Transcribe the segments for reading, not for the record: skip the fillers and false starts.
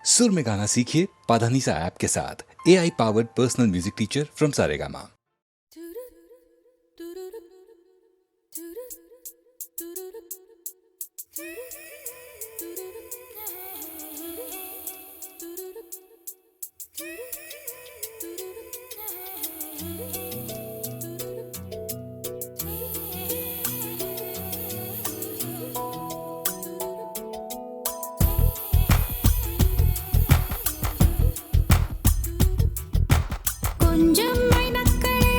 सुर में गाना सीखिए पाधानीसा ऐप के साथ। AI powered personal music teacher from Saregama. கொஞ்சம் மைனக்களே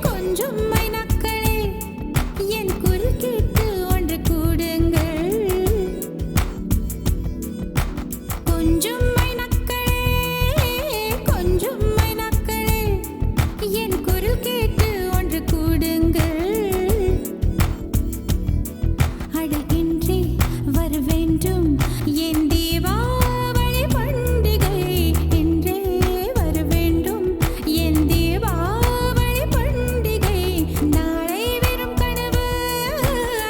கொஞ்சம் மைனக்களே என் குரல் கேட்டு ஒன்று கூடுங்கள். கொஞ்சம் மைனக்களே கொஞ்சம் மைனக்களே என் குரல் கேட்டு ஒன்று கூடுங்கள். அழகின்றி வர வேண்டும் என் தீபாவளி பண்டிகை என்றே வர வேண்டும் என் தீபாவளி பண்டிகை. நாளை வெறும் கனவு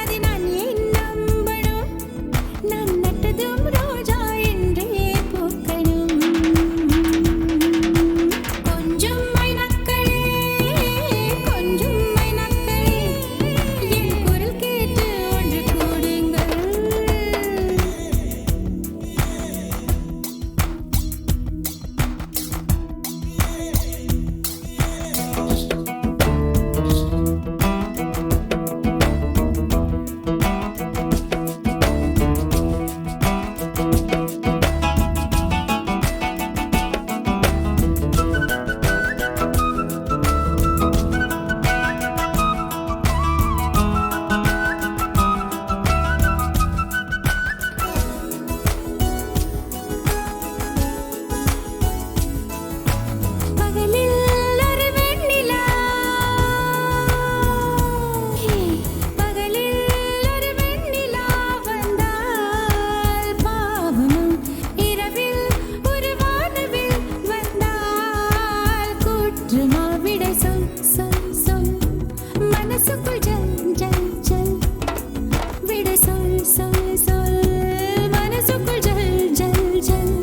அதை நான் ஏன் நம்பணும்? நான் நட்டதும் ரோஜா என்றே பூக்கணும். கொஞ்சம் மைனக்களே கொஞ்சம் மைனக்களே என் குரல் கேட்டு ஒன்று கூடுங்கள். பகலில் ஒரு வெண்ணிலா பகலில் ஒரு வெண்ணிலா வந்தால் பாவமா? இரவில் ஒரு வானவில் வந்தால் குற்றமா? விடை சொல் சொல் சொல் மனசுக்குள் ஜல் ஜல் ஜல். விடை சொல் சொல் சொல் மனசுக்குள் ஜல் ஜல் ஜல்.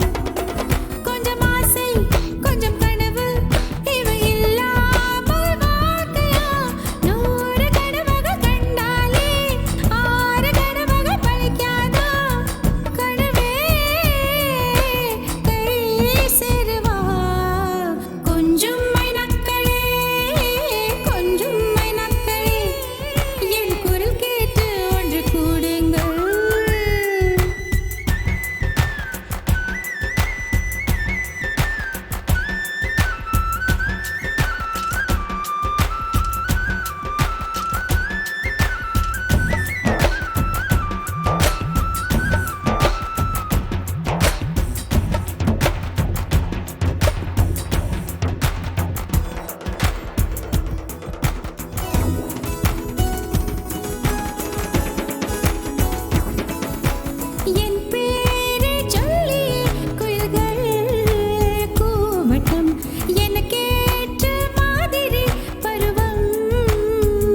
கொஞ்சம் ஆசை கொஞ்சம் கனவு இவை இல்லாமல் வாழ்க்கையா? 100 கனவுகள் கண்டாலே 6 கனவுகள் பலிக்காதா? கனவே கை சேருவா? கொஞ்சம் மைனக்களே கொஞ்சம் மைனக்களே என் குரல் கேட்டு ஒன்று கூடுங்கள். என் பேரை சொல்லி குயில்கள் கூவட்டும். எனக்கேற்ற மாதிரி பருவம்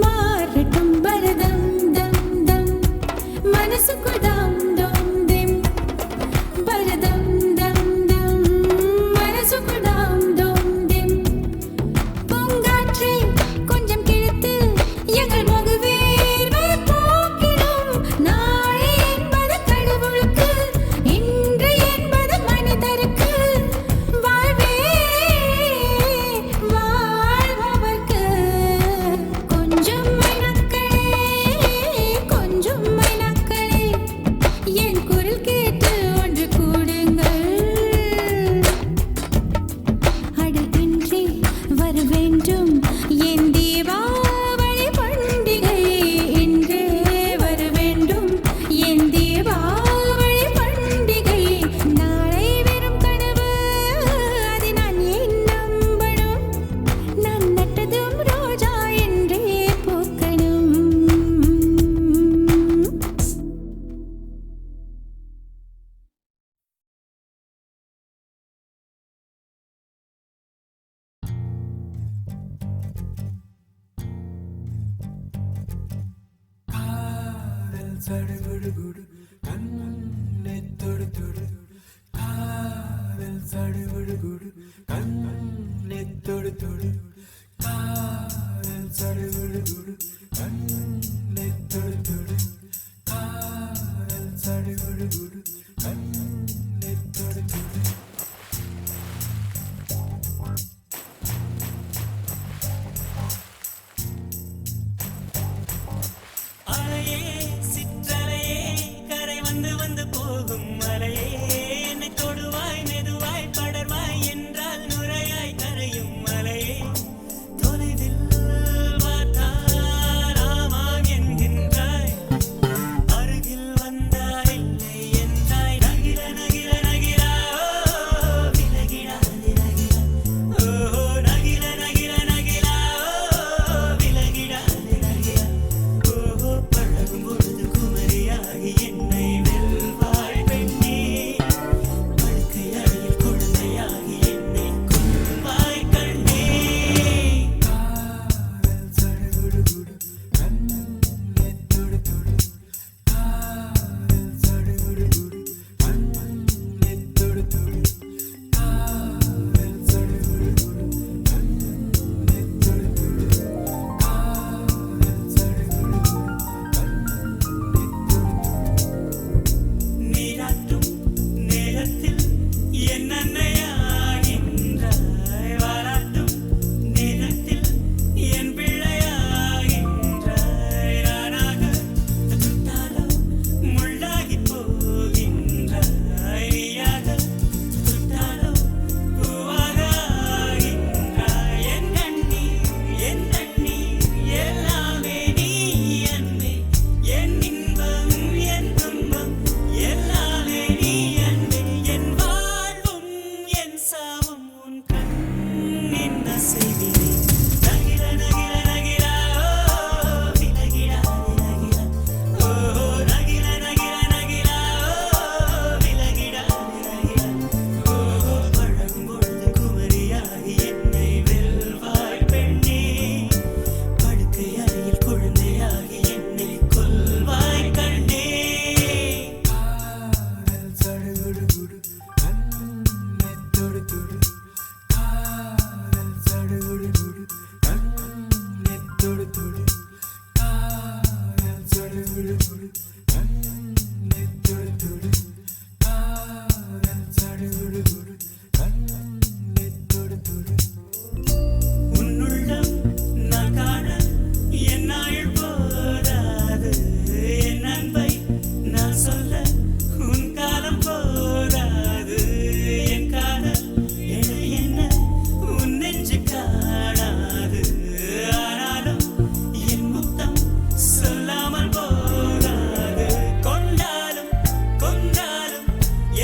மாறட்டும். பரதம் தம் தம் மனசுக்குள் தாம் தோம் திம். பரதம் தம் தம் மனசுக்குள் தாம் தோம் திம். பூங்காற்றே கொஞ்சம் கிழித்து எங்கள் முகவேர்வை போக்கிடும். நாளை என்பது கடவுளுக்கு, இன்று என்பது மனிதருக்கு. வாழ்வே வாழ்பவர்க்கு. கொஞ்சம் மைனக்களே கொஞ்சம் மைனக்களே என் குரல் கேட்டு ஒன்று கூடுங்கள். அழகின்றி வர வேண்டும் என் தீபாவளி பண்டிகை என்றே வர வேண்டும் என் தீபாவளி பண்டிகை. நாளை வெறும் கனவு அதை நான் ஏன் நம்பணும்? நான் நட்டதும் ரோஜா என்றே பூக்கணும். சடுகுடுகுடு கண்ணை தொடு தொடு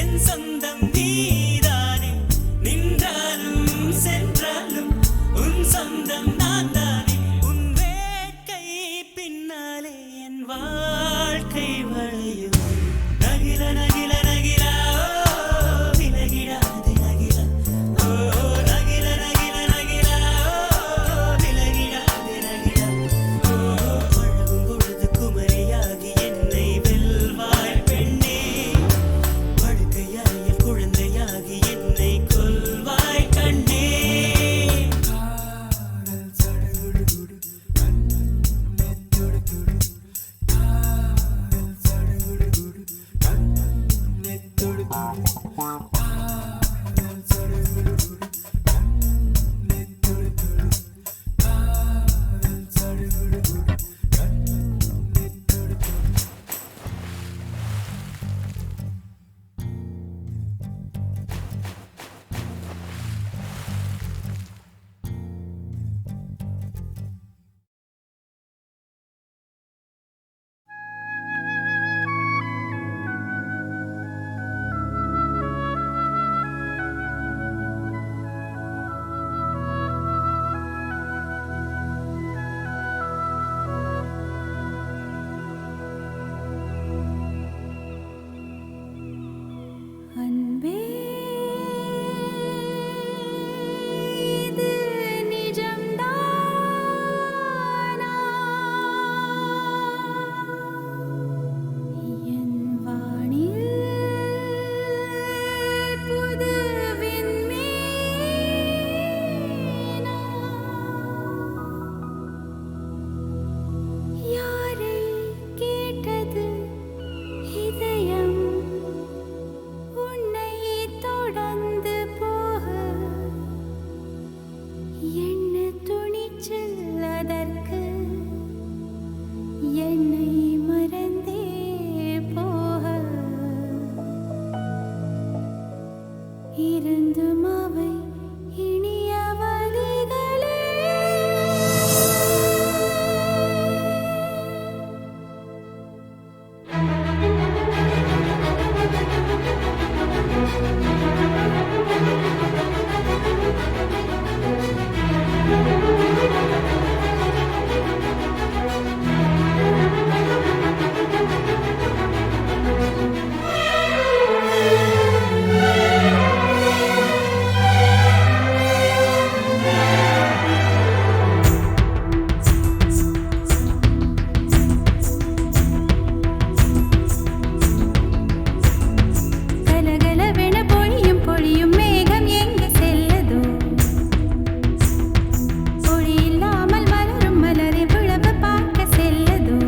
என் சொந்தம் நீதானே, நின்றாலும் சென்றாலும் உன் சொந்தம் நான் தானே. உன் வேட்கை பின்னாலே என் வாழ்க்கை வளையும். நகில நகில நகிலா விலகிடாது நகிலா. ஓ நகில நகில நகிலா விலகிடாது நகிலா. ஓ பழகும் பொழுது குமரியாகி என்னை வெல்வாய் பெண்ணே. படுக்கையறையில் குழந்தையாகி என்னை கொல்வாய் கண்ணே. அன்பே இது நிஜம்தானா? என் வானில் புது விண்மீனா? யாரை கேட்டது இதயம் உன்னை தொடர்ந்து போக? என்ன துணிச்சல் அதற்கு? என்னை மறந்தே போக இருந்தும் அவை இனிய வழிகளே. கலகலவென பொழியும் பொழியும் மேகம் எங்கே செல்லதோ? பொழி இல்லாமல் மலரும் மலரை விழவ பார்க்க செல்லதோ?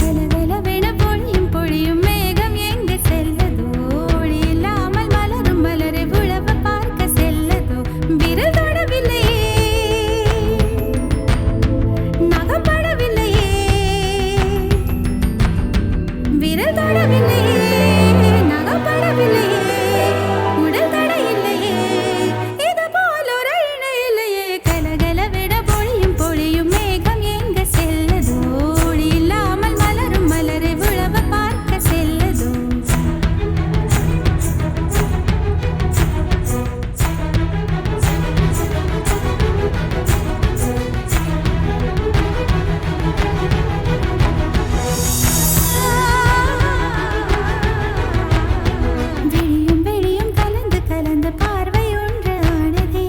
கலகலவென பொழியும் பொழியும் மேகம் எங்கே செல்லதோ? பொழி இல்லாமல் மலரும் மலரை விழவ பார்க்க செல்லதோ? விரல் தொடவில்லையே, நகப்படவில்லையே. விரல் தொடவில்லையே, நகப்படவில்லையே. உடல் தடை இல்லையே, இது போல் ஒரு இணை இல்லையே. கலகலவென பொழியும் பொழியும் மேகம் எங்கே செல்லதோ? ஒளி இல்லாமல் மலரும் மலரை விழவ பார்க்க செல்லதோ? விழியும் விழியும் கலந்து கலந்து பார்வை ஒன்று ஆனதே.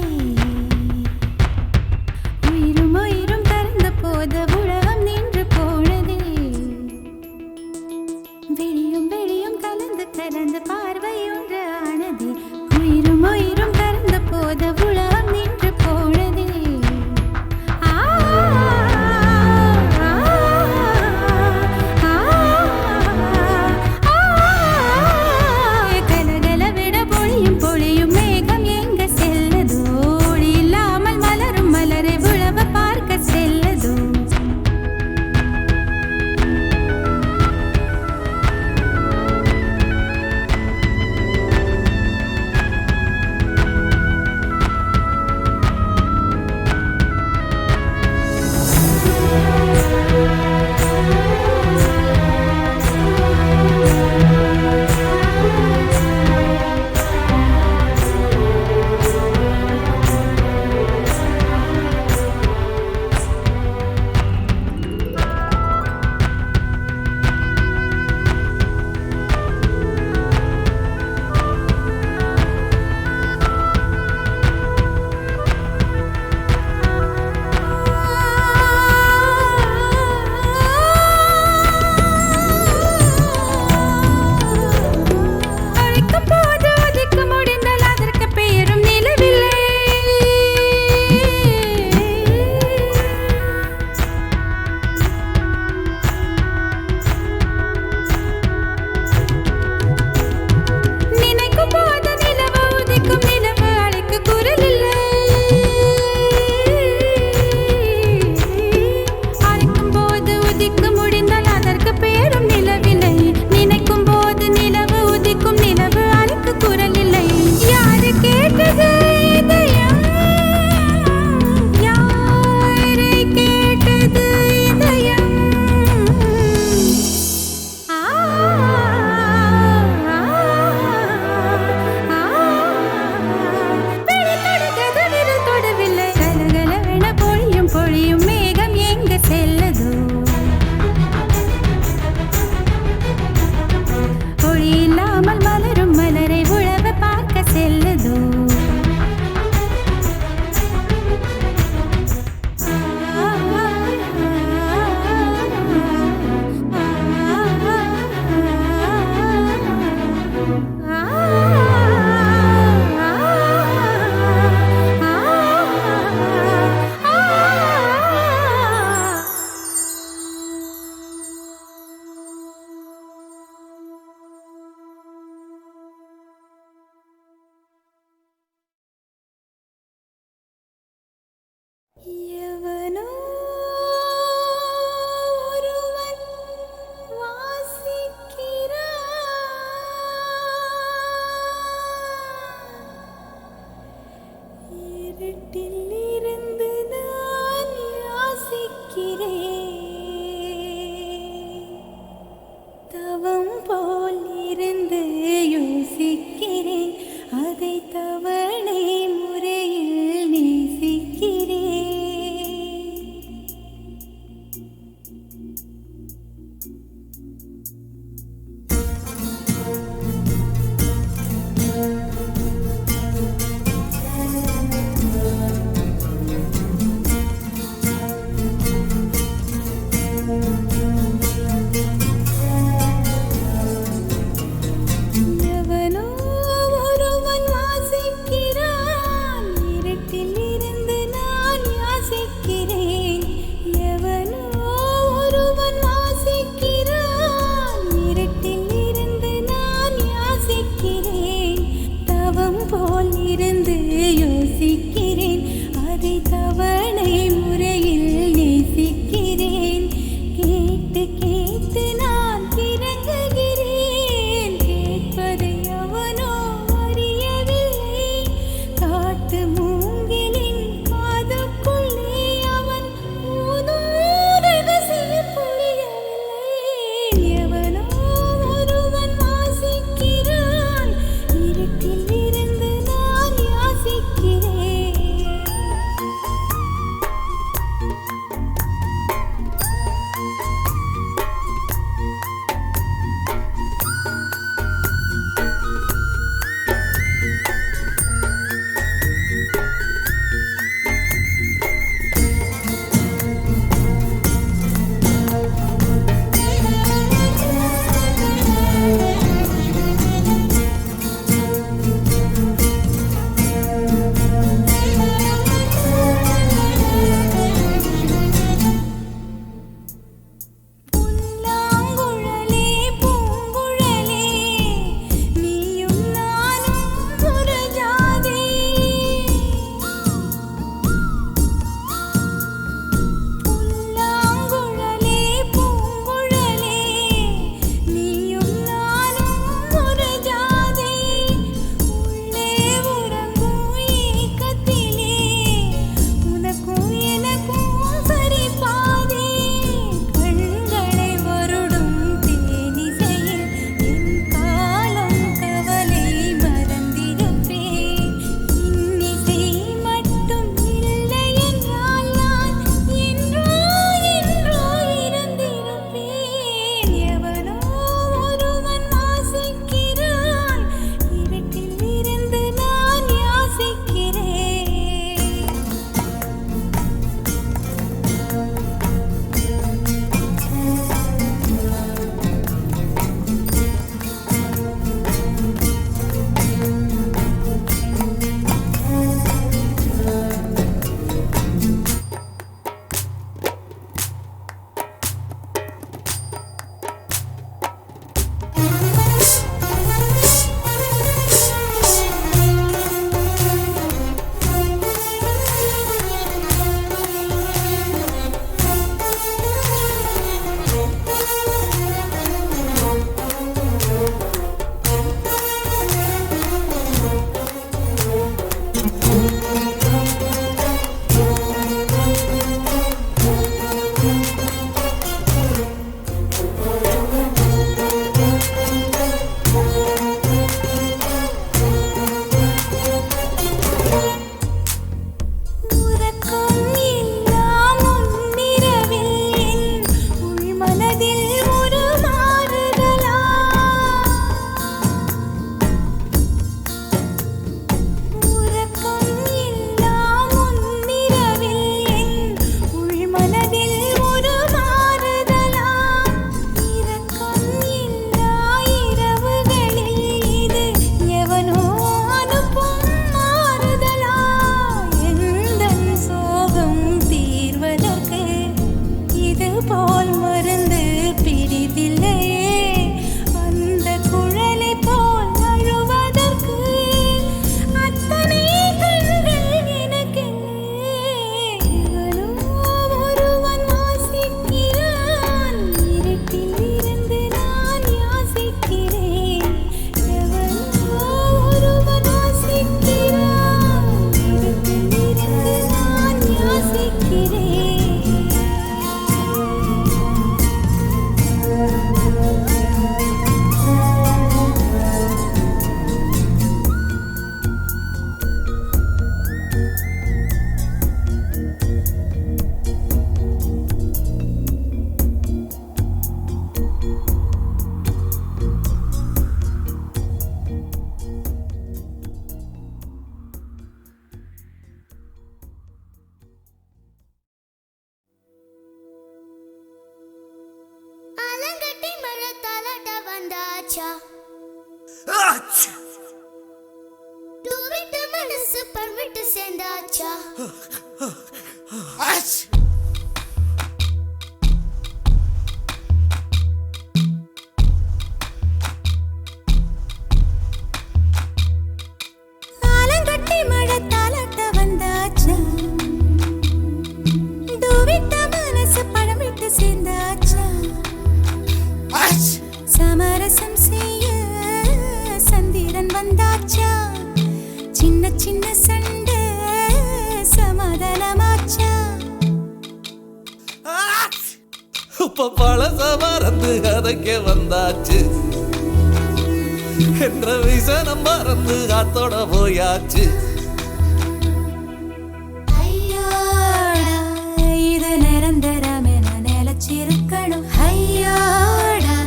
உயிரும் உயிரும் கலந்த போது உலகம் நின்று போனதே. விழியும் விழியும் கலந்து கலந்து பார்வை ஒன்று ஆனதே. உயிரும் உயிரும் கலந்த போது உலகம் நின்று போனதே. ஆ ஆ ஆ கலகலவென பொழியும் பொழியும் மேகம் எங்கே செல்லதோ? ஒளி இல்லாமல் மலரும் மலரை விழவ பார்க்க செல்லதோ? போல் இருந்து யோசிக்கிறேன், அதை தவணை முறையில் நேசிக்கிறேன். சேர்ந்தாச்சா டூவிட்டு மனசு பர்விட்டு சேர்ந்தாச்சா ஆலங்கட்டி மழை தாலாட்ட வந்தாச்சா டூவிட்டு மனசு பழம் விட்டு சேர்ந்தாச்சா சமரசம் செய்ய சந்திரன் வந்தாச்சா சின்ன சின்ன சண்டை சமாதானமாச்சா இப்ப பழச மறந்து கதைக்க வந்தாச்சு என்ற விசனம் மறந்து காத்தோட போயாச்சு ஐயோடா இது நிரந்தரம் என நிலச்சிருக்கணும் ஐயோடா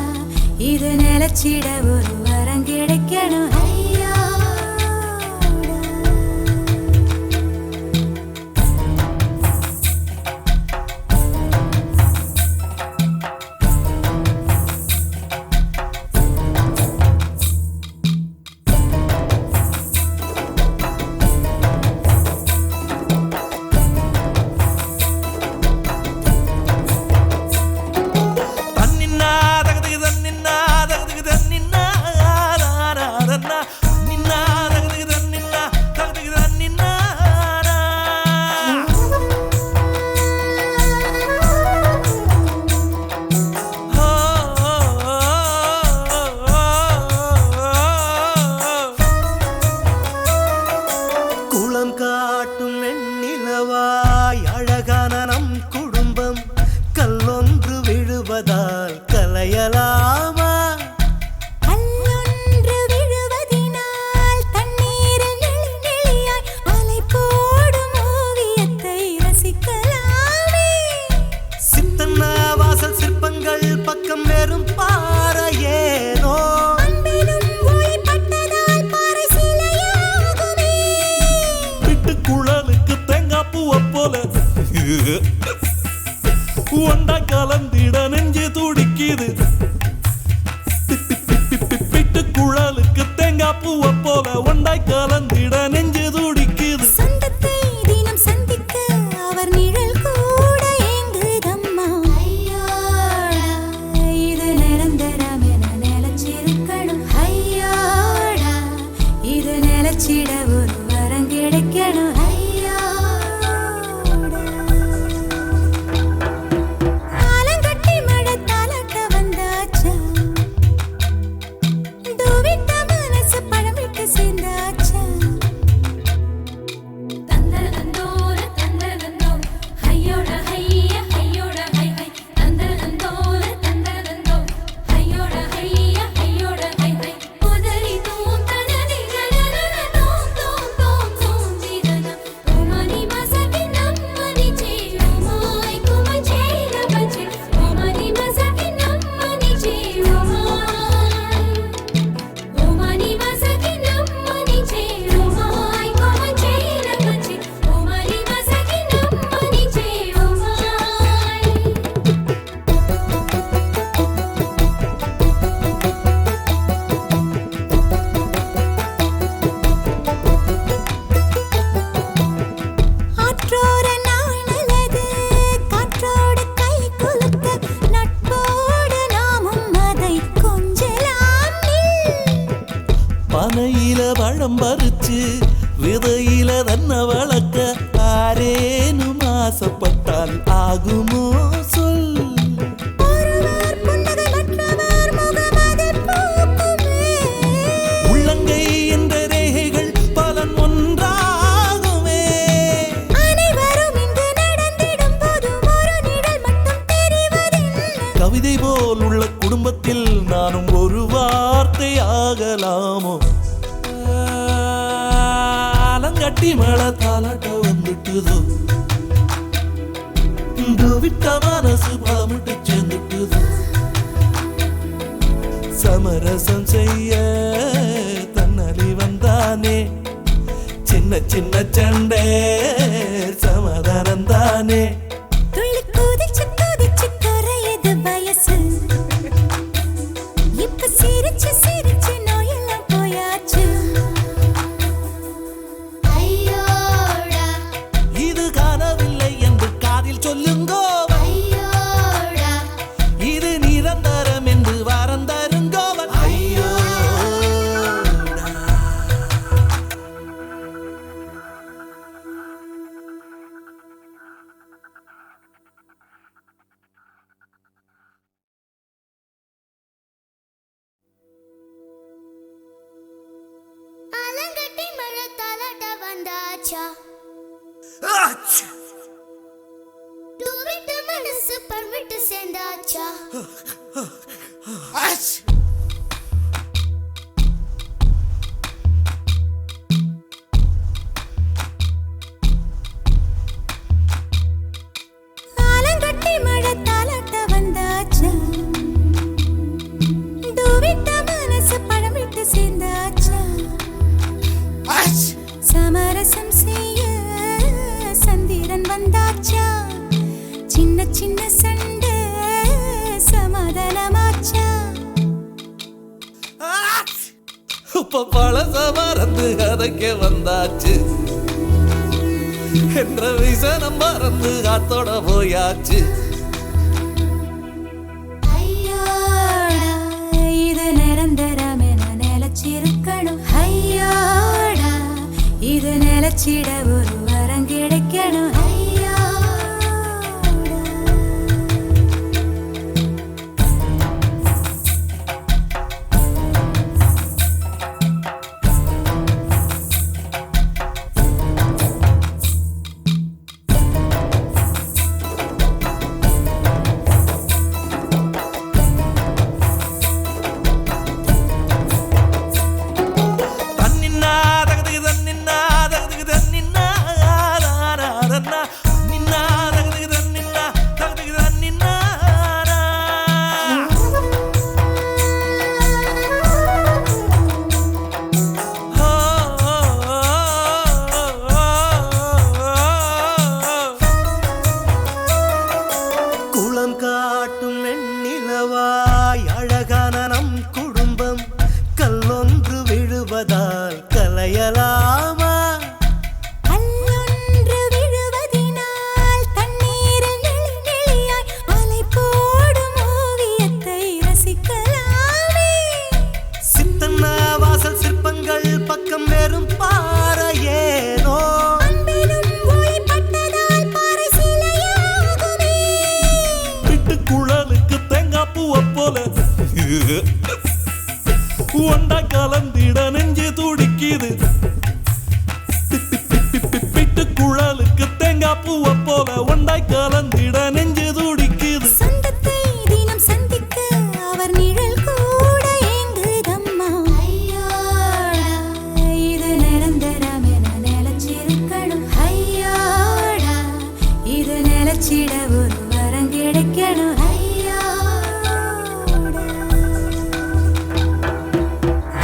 இது நிலச்சிட ஒரு வரம் கிடைக்கணும் ஐயோடா குளம் காட்டும் வெண்ணிலவாய் அழகான நம் குடும்பம் கல்லொன்று விழுவதால் கலையலாமா கல்லொன்று விழுவதினால் தண்ணீரில் நெளி நெளியாய் அலை போடும் ஓவியத்தை ரசிக்கலாமே சித்தன்ன வாசல் சிற்பங்கள் பக்கம் வெறும் பாறையேனோ அன்பிலும் ஒளிப்பட்டதால் பாறை சிலையாகுமே விட்டு குழலுக்கு தேங்காய் பூவை போல ஒண்டா கலந்திட நெஞ்சு துடிக்குது விட்டு குழலுக்கு தேங்காய் பூவை போல ஒண்டாய் கலந்திட நெஞ்சு துடிக்குது சொந்தத்தை தினம் சந்திக்க அவர் நிழல் கூட ஏங்குதம்மா ஐயோடா இது நிரந்தரம் என நிலச்சிருக்கணும் ஐயோடா இது நிலச்சிட ஒரு வரம் கிடைக்கணும் ஐயோடா ஆலங்கட்டி மழை தாலாட்ட வந்தாச்சா டூவிட்ட மனசு பழம் விட்டு சேர்ந்தாச்சா தந்தரதந்தோர தந்தரதந்தோ ஹையோட ஹைய ஹையோட ஹை ஹை தந்தரதந்தோர தந்தரதந்தோ ஹையோட ஹைய ஹையோட ஹை ஹை உதரி தூம் தனதி கனரன தோம் தோம் தோம் தோம் ஜீரன ஓமனி மசகி நம்மனி சேருமாய் குமச்சேர பச்சே ஓமனி மசகி நம்மனி சேருமாய் ஓமனி மசகி நம்மனி சேருமாய் குமச்சேர பச்சே ஓமனி மசகி நம்மனி சேருமாய் ஆற்றோர நாணலது காற்றோடு கை குலுக்க நட்போடு நாமும் அதை கொஞ்சலாம் பனையில பழம் பறிச்சு விதையில தன்னை வளர்க்க ஆரேனும் ஆசைப்பட்டால் ஆகுமோ சொல் ஒருவர் புன்னகை மற்றவர் முகம் அதில் பூக்குமே உள்ளங்கை என்ற ரேகைகள் பலன் ஒன்றாகுமே அனைவரும் இங்கு நடந்திடும் போது ஒரு நிழல் மட்டும் தெரிவதில்லை கவிதை போல் உள்ள குடும்பத்தில் நானும் ஒரு வார்த்தை ஆகலாமோ ஆலங்கட்டி மழை தாலாட்ட வந்துட்டுதோ விட்ட மனசு பழமிட்டு சேர்ந்துட்டுதோ சமரசம் செய்ய தன்னலி வந்தானே சின்ன சின்ன சண்டை சமாதானம் தானே துள்ளி குதிச்சு குறையுது வயசு இப்ப சிரிச்சு சிரிச்சு சிரிச்சு நோயெல்லாம் போயாச்சு. ஐயோடா இது காணவில்லை என்று காதில் சொல்லுங்கோ. ஐயோடா இது நிரந்தரம் என்று வாரம் தருங்கோவன். ஐயோ ஆலங்கட்டி மழை தாலாட்ட வந்தாச்சா. டூவிட்டு மனசு பர்விட்டு சேர்ந்தாச்சா. ஆலங்கட்டி மழை தாலாட்ட வந்தாச்சா. டூவிட்ட மனசு பழம் விட்டு சேர்ந்தாச்சா. சமரசம் செய்ய சந்திரன் வந்தாச்சா. சின்ன சின்ன சண்டை சமாதானமாச்சா. இப்ப பழச மறந்து கதைக்க வந்தாச்சு என்ற விசனம் மறந்து காத்தோட போயாச்சு. ஐயோடா இது நிரந்தரம் என நிலச்சிருக்கணும். ஐயோடா இது நிலச்சிட ஒரு வரம் கிடைக்கணும். ஐயோடா தன்னின்னா தகதுக்கு தன்னின்னா தகதுக்கு தன்னின்னா ராரா நின்னா தகதுக்கு தன்னின்னா தகதுக்கு தன்னின்னா. குளம் காட்டும் வெண்ணிலவாய் அழகான நம் குடும்பம் கல்லொன்று விழுவதால் கலையலாமா. கல்லொன்று விழுவதினால் தண்ணீரில் நெளி நெளியாய் அலை போடும் ஓவியத்தை ரசிக்கலாமே. சித்தன்ன வாசல் சிற்பங்கள் பக்கம் வெறும் பாறையேனோ. அன்பிலும் ஓய்பட்டதால் பாறை சிலையாகுமே. விட்டு குழலுக்கு தேங்காய் பூவை போல ஒண்டா கலந்திட நெஞ்சு துடிக்குது. விட்டு குழலுக்கு தேங்காய் பூவை போல ஒண்டாய் கலந்திட நெஞ்சு துடிக்குது. சொந்தத்தை தினம் சந்திக்க அவர் நிழல் கூட ஏங்குதம்மா. ஐயோடா இது நிரந்தரம் என நிலச்சிருக்கணும். ஐயோடா இது நிலச்சிட ஒரு வரம் கிடைக்கணும். ஐயோடா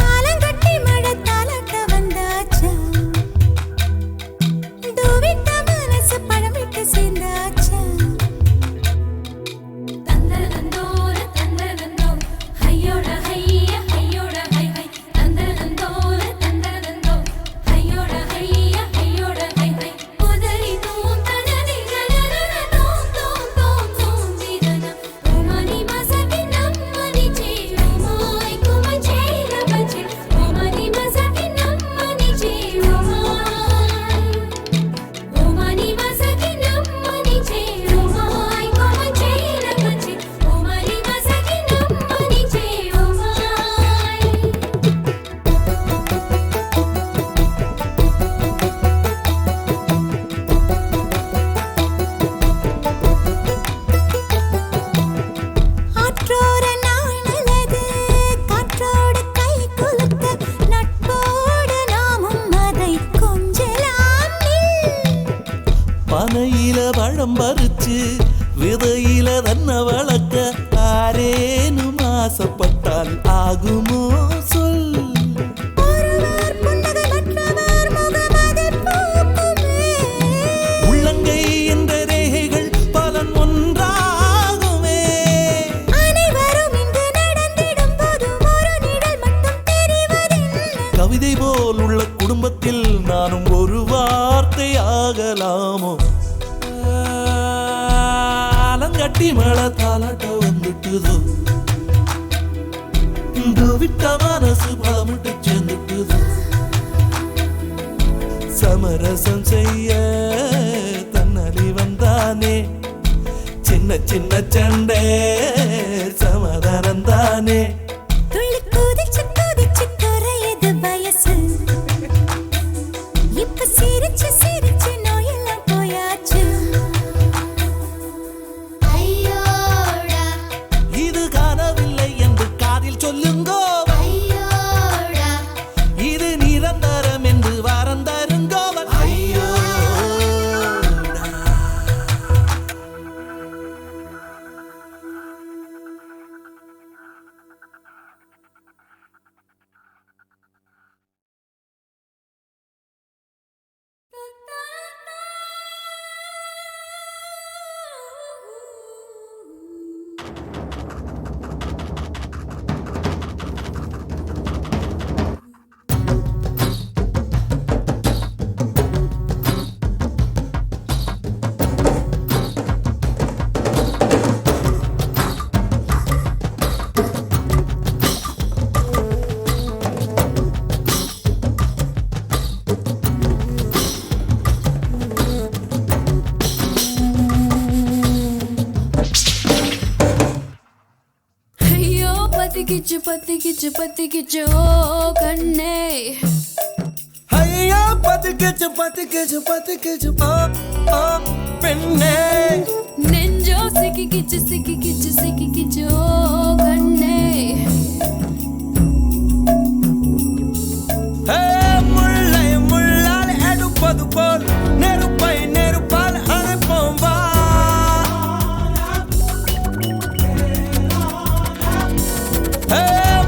ஆலங்கட்டி மழை தாலாட்ட வந்தாச்சா. டூவிட்ட மனசு பழம் விட்டு சேர்ந்தாச்சா. தந்தரந்தோர தந்தரந்தோ ஹையோட ஹைய ஹையோட ஹை ஹை தந்தரந்தோர தந்தரந்தோ ஹையோட ஹைய ஹையோட ஹை ஹை உதரி தூம் தனதி ஜனன தூம் தூம் தூம் தூம் ஜீரன ஓமனி மசகி நம்மனி ஜீவமாய் குமச்சேர பச்சே ஓமனி மசகி நம்மனி ஜீவமாய் ஓமனி மசகி நம்மனி ஜீவமாய் குமச்சேர பச்சே ஓமனி மசகி நம்மனி ஜீவமாய். ஆற்றோர நாள் நல்லது காற்றோடு கை குலுக்க நட்போடு நாமும் அதை கொஞ்சலாம். பனையில பழம் பறிச்சு விதையில தன்ன வளர்க்க ஆரேனும் ஆசைப்பட்டால் ஆகுமோ சொல். ஒருவர் புன்னகை மற்றவர் முகம் அதில் பூக்குமே. உள்ளங்கை என்ற ரேகைகள் பலன் ஒன்றாகுமே. அனைவரும் இங்கு நடந்திடும் போது ஒரு நிழல் கவிதை போல் உள்ள குடும்பத்தில் நானும் ஒரு வார்த்தை ஆகலாமோ ஆலங்கட்டி மேல தாலாட்ட வந்துட்டுதோ விட்ட மனசு பலமிட்டு சேர்ந்துட்டுதோ சமரசம் செய்ய தன்னலி வந்தானே சின்ன சின்ன சண்டை சமாதானம் தானே துள்ளி குதிச்சு குதிச்சு குறையுது வயசு இப்ப சிரிச்சு சிரிச்சு நோயெல்லாம் போயாச்சு ஐயோடா இது காணவில்லை என்று காதில் சொல்லுங்கோ ஐயோடா இது நிரந்தரம் என்று வாரம் தருங்கோவன் ஐயோ ஐயோ பத்திக்கிச்சு பத்திக்கிச்சு பத்திக்கிச்சு ஓ கண்ணே ஐயா பத்திக்கிச்சு பத்திக்கிச்சு பத்திக்கிச்சு பெண்ணே நெஞ்சோ சிக்கிக்கிச்சு சிக்கிக்கிச்சு சிக்கிக்கிச்சு ஓ கண்ணே முல்லை முள்ளால் எடுப்பது போல் நெருப்பை நெருப்பால் அணைப்போம் வா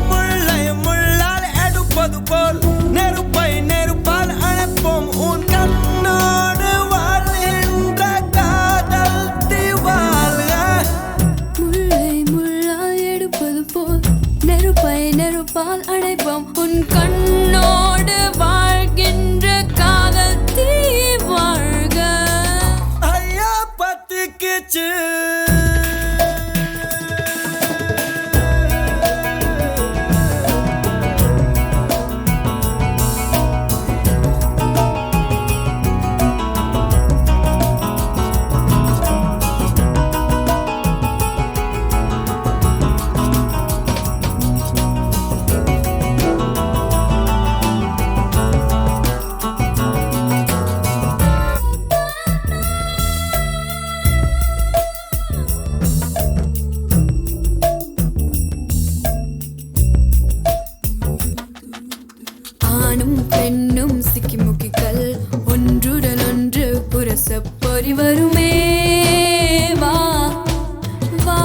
முல்லை முள்ளால் எடுப்பது போல் நெருப்பை நெருப்பால் அணைப்போம் உன் கண்ணோடு வாழ்கின்ற காதல் திவால்க முல்லை முள்ளால் எடுப்பது போல் நெருப்பை நெருப்பால் அணைப்போம் உன் கண்ணோடு வாழ்கின்ற காதல் தீ வாழ்க ஐயா பத்திக்கிச்சு ஆணும் பெண்ணும் சிக்கி முக்கிகள் ஒன்றுடன் ஒன்று புரச பொறி வருமே வா வா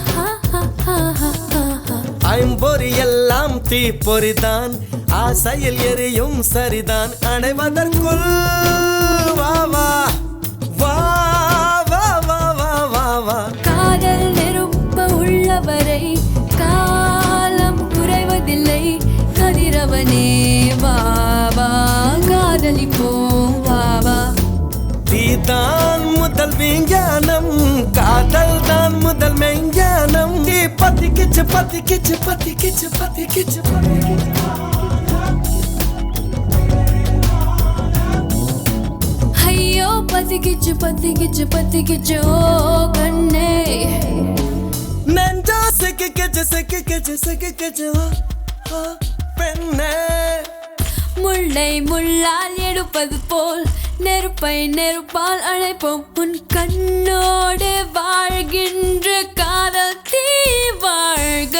ஹா, ஹா, ஹா, ஹா, ஹா, ஹா. ஐம்பொறி எல்லாம் தீப்பொறிதான் ஆசையில் எரியும் சரிதான் அடைவதற்குள் வா வா வா வா வா வா வா வா காதல் நெருப்ப உள்ளவரை காலம் குறைவதில்லை கதிரவனே வா வா காதலிப்போம் வா வா தீதான் முதல் விஞ்ஞானம் காதல் தான் முதல் மெஞ்ஞானம் நீ பத்திக்கிச்சு பத்திக்கிச்சு பத்திக்கிச்சு பத்திக்கிச்சு பத்திக்கிச்சு ஐயோ பத்திக்கிச்சு பத்திக்கிச்சு பத்திக்கிச்சு ஓ கண்ணே நெஞ்சா சிக்கிக்கிச்சு சிக்கிக்கிச்சு சிக்கிக்கிச்சு பெண்ணே முல்லை முள்ளால் எடுப்பது போல் நெருப்பை நெருப்பால் அணைப்போம் உன் கண்ணோடு வாழ்கின்ற காதல் தீ வாழ்க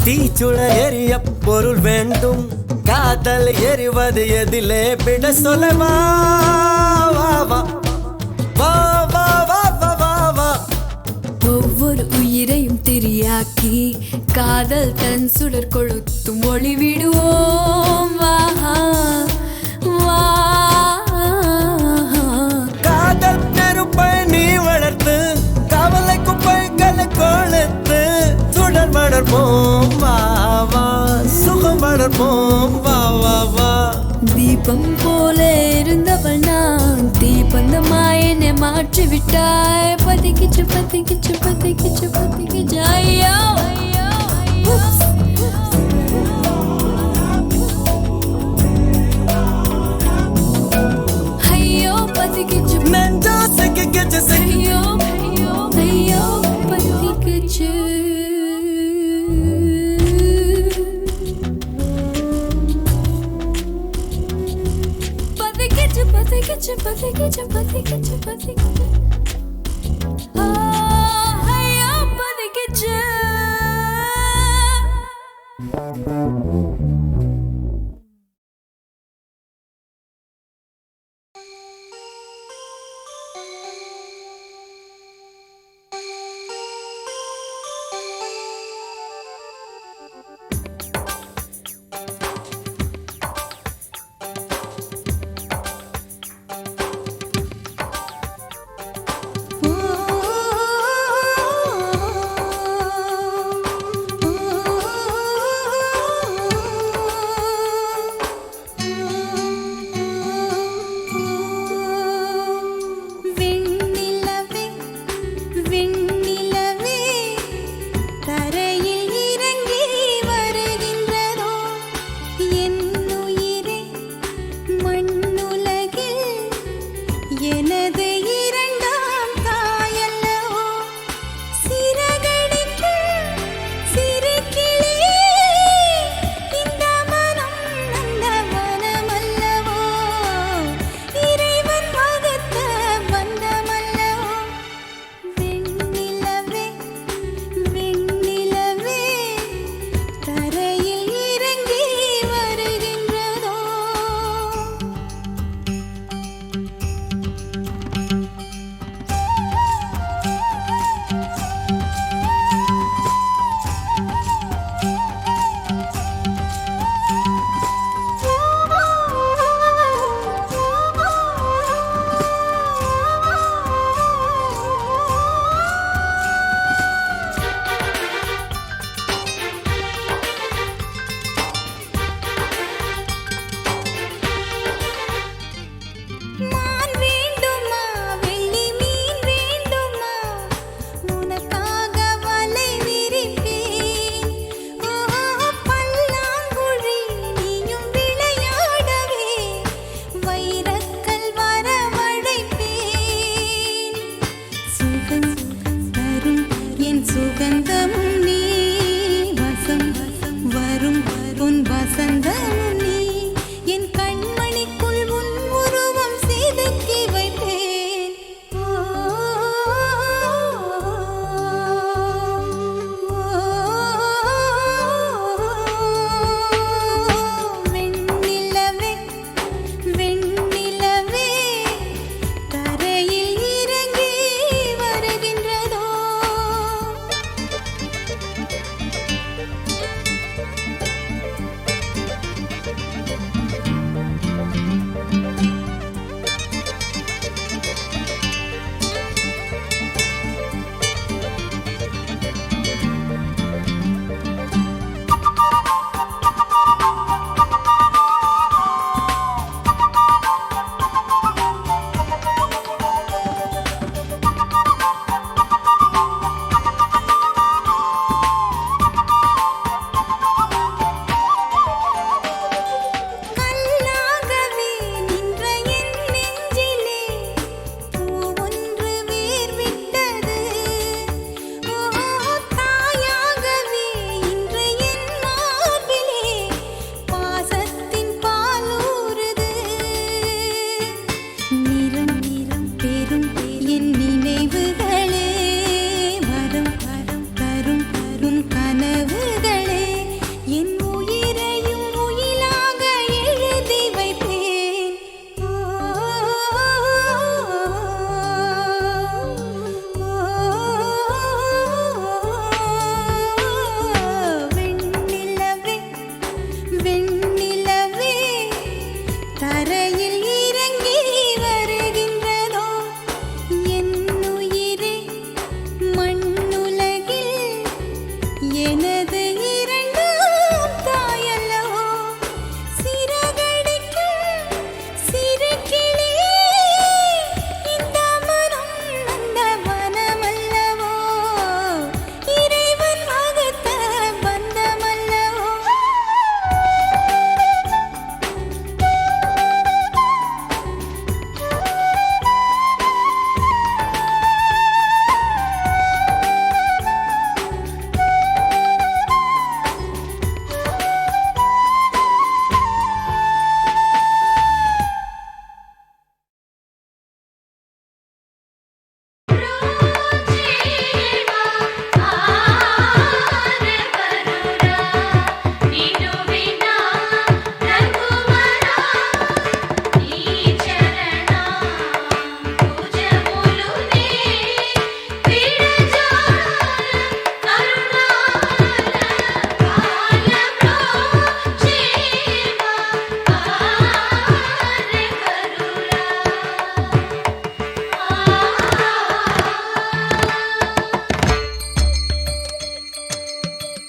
தீச்சுள எரிய பொருள் வேண்டும் காதல் எரிவது எதிலே விட சொல்லவா வா வா வா வா வா வா வா வா ஒவ்வொரு உயிரையும் திரியாக்கி காதல் தன் சுடர் கொளுத்தும் ஒளி விடுவோம் வா வா காதல் நெருப்பை நீ வளர்த்து கவலை குப்பைகளை கொளுத்து சுடர் வளர்ப்போம் வா வா சுகம் வளர்ப்போம் வா வா வா தீபம் போல இருந்தவள் நான் தீபந்தமாய் என்னை மாற்றி விட்டாய் பத்திக்கிச்சு பத்திக்கிச்சு பத்திக்கிச்சு பத்திக்கிச்சு ஐயோ ஐயோ ஐயோ பத்திக்கிச்சு நெஞ்சா சிக்கிக்கிச்சு ஐயோ ஐயோ ஐயோ பத்திக்கிச்சு Pati kichu, pati kichu, pati kichu. Oh, hey, oh, pati kichu.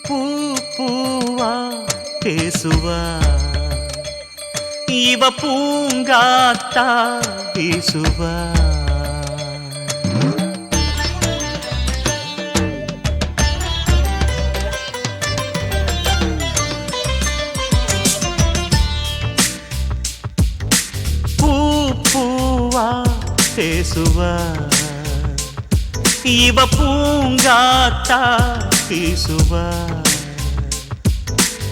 பூ பூவா பேசுவா இவ பூங்காத்தா பேசுவா பூ பூவா பேசுவா இவ பூங்காத்தா பேசுவா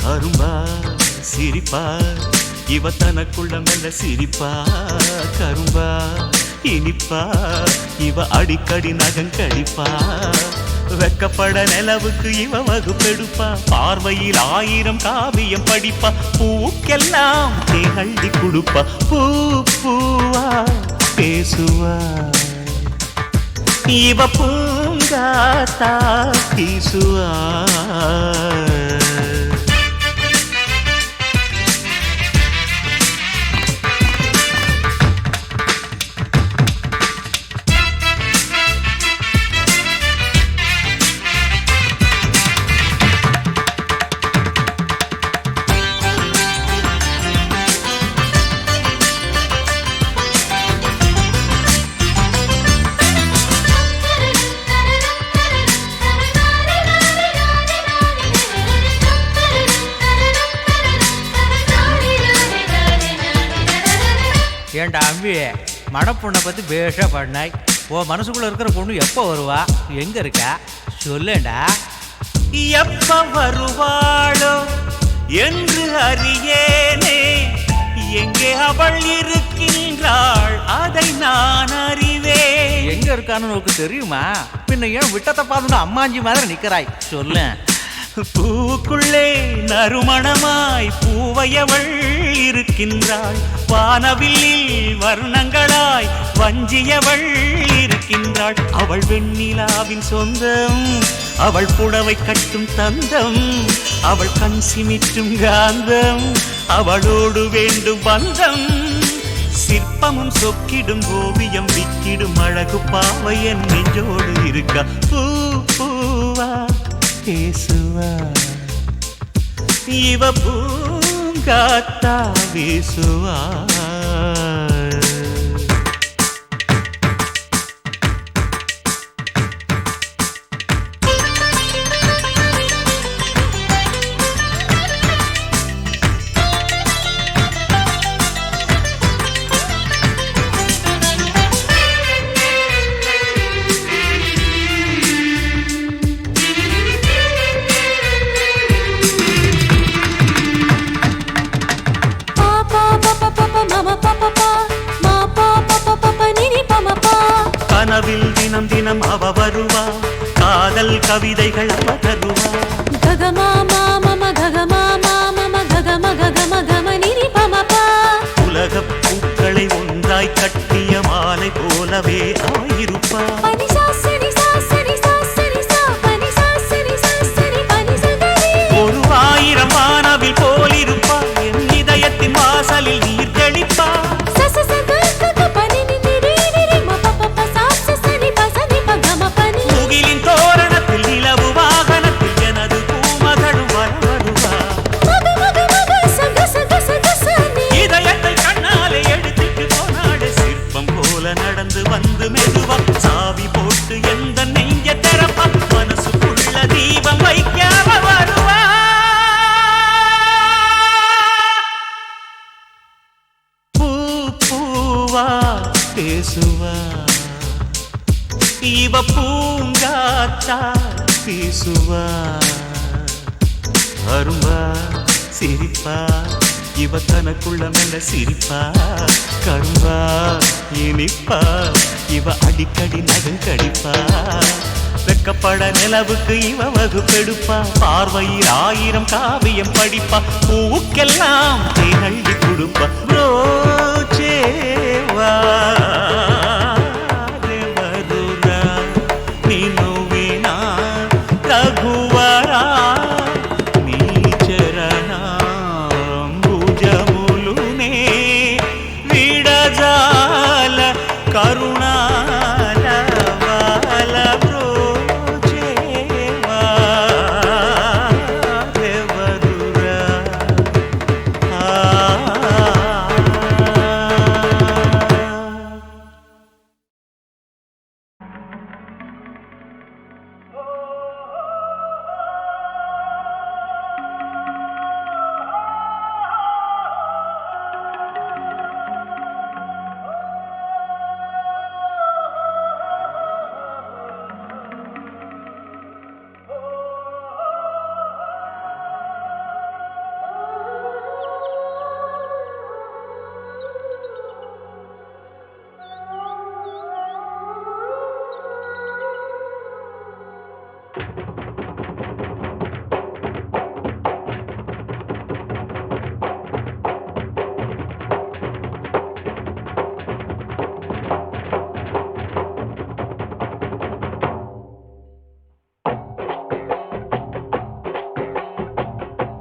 கரும்பா சிரிப்பா இவ தனக்குள்ள மெல்ல சிரிப்பா கரும்பா இனிப்பா இவ அடிக்கடி நகங்கடிப்பா வெக்கப்பட நிலவுக்கு இவ வகுப்பெடுப்பா பார்வையில் 1000 காவியம் படிப்பா பூக்கெல்லாம் தேகள்ளி கொடுப்பா பூ பூவா பேசுவா இவ பூங்காத்தா பேசுவா ஏண்டா அம்பி மணப்பொண்ணை பற்றி பேஷா பண்ணாய் ஓ மனசுக்குள்ளே இருக்கிற பொண்ணு எப்போ வருவா எங்கே இருக்கா சொல்லேண்டா எப்ப வருவாளோ என்று அறியேனே எங்கே அவள் இருக்கின்றாள் அதை நான் அறிவேன் எங்கே இருக்கான்னு உனக்கு தெரியுமா பின்ன ஏன் விட்டத்தை பார்த்துட்டு அம்மாஞ்சி மாதிரி நிற்கிறாய் சொல்லேன் பூவுக்குள்ளே நறுமணமாய் பூவையவள் இருக்கின்றாள் வானவில்லில் வர்ணங்களாய் வஞ்சியவள் இருக்கின்றாள் அவள் வெண்ணிலாவின் சொந்தம் அவள் புடவை கட்டும் தந்தம் அவள் கண் சிமிட்டும் காந்தம் அவளோடு வேண்டும் பந்தம் சிற்பமும் சொக்கிடும் ஓவியம் விக்கிடும் அழகு பாவை என் நெஞ்சோடு இருக்கா பூ பூவா பேசுவா இவ பூங்காத்தா பேசுவா கனவில் தினம் தினம் அவ வருவா காதல் கவிதைகள் அவ தருவா ககமா மாமம ககமா மாமம ககம ககம கம நிரி பமபா உலகப் பூக்களை ஒன்றாய் கட்டிய மாலை போலவே ஆயிருப்பா பனிசா சரி சா சரி சா சரி சா பனிசா சரி சா சரி பனிசா கரி ஒரு 1000 வானவில் போலிருப்பா என் இதயத்தின் வாசலில் நீர் தெளிப்பா சச சக கக பனி நிரி நிரி மபபப சா சரி பசனி பகம பனி முகிலின் தோரணத்தில் நிலவு வாகனத்தில் எனது பூமகளும் வருவா மக மக மக சக சக சக சனி இதயத்தை கண்ணாலே எடுத்துட்டு போனாடு சிற்பம் போல நடந்து வந்து மெதுவா சாவி போட்டு எந்த நெஞ்ச திறப்பா மனசுக்குள்ள தீபம் வைக்காம வருவா பூ பூவா பேசுவா இவ பூங்காத்தா பேசுவா அரும்பா சிரிப்பா இவ தனக்குள்ள மெல்ல சிரிப்பா கரும்பா இனிப்பா இவ அடிக்கடி நகங்கடிப்பா வெக்கப்பட நிலவுக்கு இவ வகுப்பெடுப்பா பார்வையில் 1000 காவியம் படிப்பா பூக்கெல்லாம் தேனள்ளி கொடுப்பா ரோச்சேவா தேவருரா நினுவினா ரகுவரா నీ చరణాంబుజములునే విడజాల కరుణాల వాల బ్రోచేవా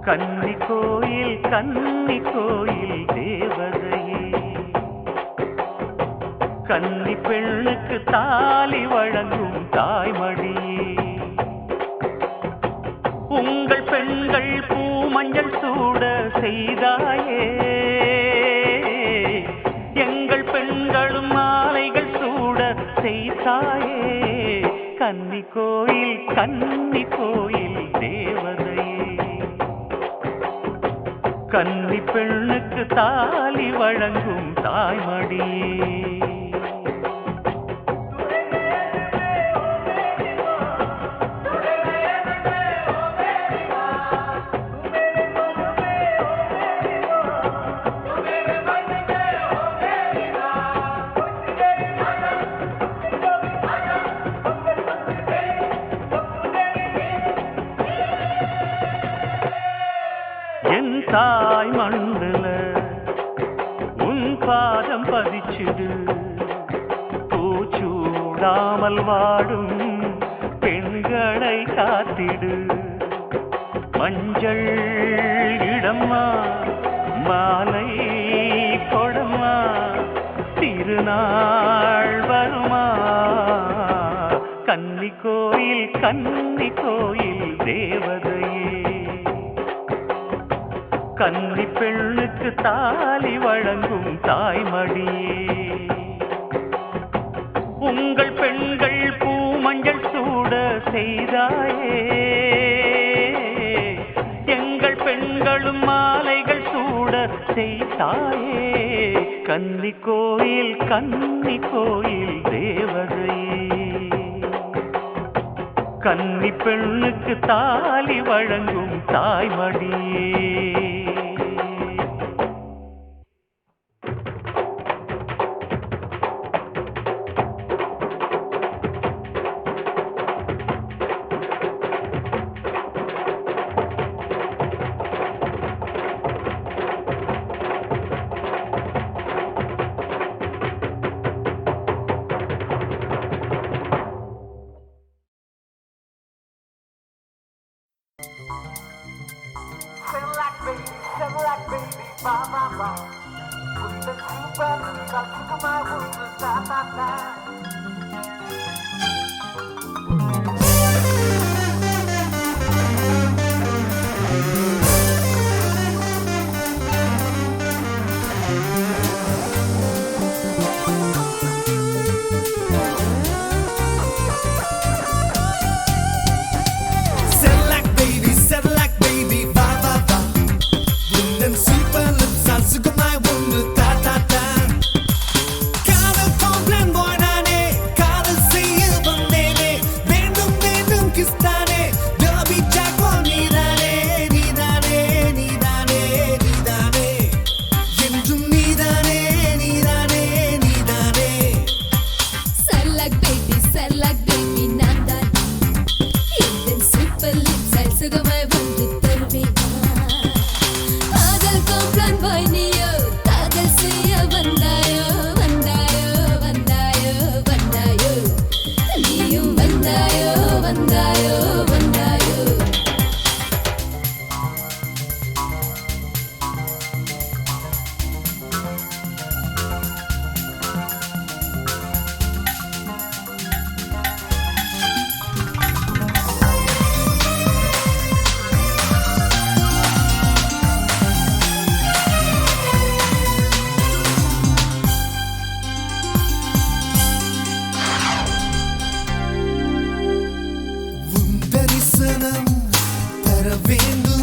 கன்னி கோயில் தேவதையே கன்னி பெண்ணுக்கு தாலி வழங்கும் தாய்மடியே உங்கள் பெண்கள் பூமஞ்சள் சூட செய்தாயே எங்கள் பெண்களும் மாலைகள் சூட செய்தாயே கன்னி கோயில் தேவதையே கன்னி பெண்ணுக்கு தாலி வழங்கும் தாய்மடியே என் தாய் மண்ணுல உன் பாதம் பதிச்சுடு பூச்சூடாமல் வாடும் பெண்களை காத்திடு மஞ்சள் இடம்மா மாலை கொடம்மா திருநாள் வருமா கன்னி கோயில் தேவதையே கன்னி பெண்ணுக்கு தாலி வழங்கும் தாய்மடியே உங்கள் பெண்கள் பூமஞ்சள் சூட செய்தாயே எங்கள் பெண்களும் மாலைகள் சூட செய்தாயே கன்னி கோயில் தேவதையே கன்னி பெண்ணுக்கு தாலி வழங்கும் தாய்மடியே தர வேண்டும்